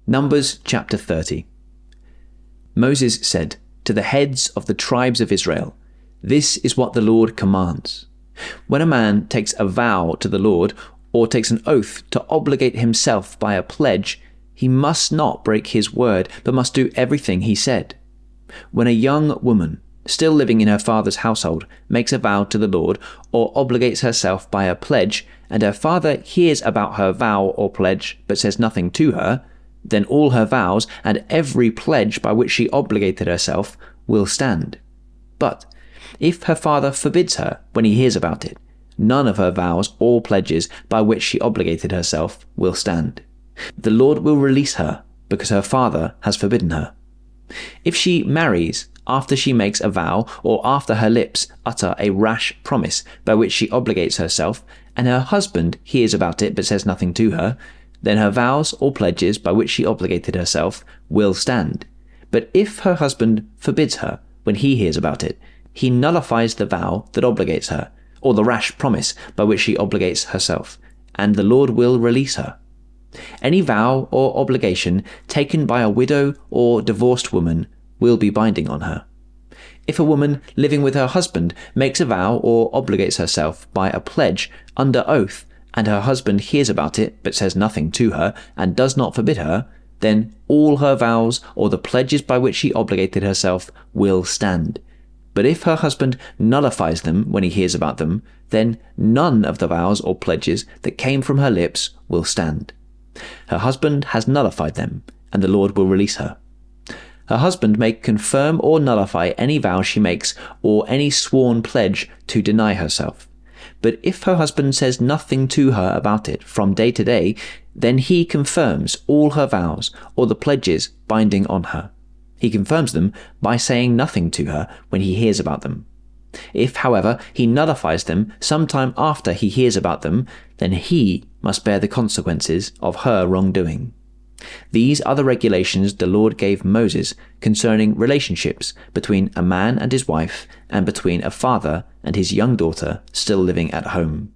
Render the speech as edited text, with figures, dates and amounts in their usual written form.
Numbers chapter 30. Moses said to the heads of the tribes of Israel, "This is what the Lord commands. When a man takes a vow to the Lord, or takes an oath to obligate himself by a pledge, he must not break his word, but must do everything he said. When a young woman, still living in her father's household, makes a vow to the Lord, or obligates herself by a pledge, and her father hears about her vow or pledge, but says nothing to her, then all her vows and every pledge by which she obligated herself will stand. But if her father forbids her when he hears about it, none of her vows or pledges by which she obligated herself will stand. The Lord will release her because her father has forbidden her. If she marries after she makes a vow, or after her lips utter a rash promise by which she obligates herself, and her husband hears about it but says nothing to her, then her vows or pledges by which she obligated herself will stand. But if her husband forbids her when he hears about it, he nullifies the vow that obligates her, or the rash promise by which she obligates herself, and the Lord will release her. Any vow or obligation taken by a widow or divorced woman will be binding on her. If a woman living with her husband makes a vow or obligates herself by a pledge under oath, and her husband hears about it but says nothing to her and does not forbid her, then all her vows or the pledges by which she obligated herself will stand. But if her husband nullifies them when he hears about them, then none of the vows or pledges that came from her lips will stand. Her husband has nullified them, and the Lord will release her. Her husband may confirm or nullify any vow she makes or any sworn pledge to deny herself. But if her husband says nothing to her about it from day to day, then he confirms all her vows or the pledges binding on her. He confirms them by saying nothing to her when he hears about them. If, however, he nullifies them sometime after he hears about them, then he must bear the consequences of her wrongdoing. These are the regulations the Lord gave Moses concerning relationships between a man and his wife, and between a father and his young daughter still living at home.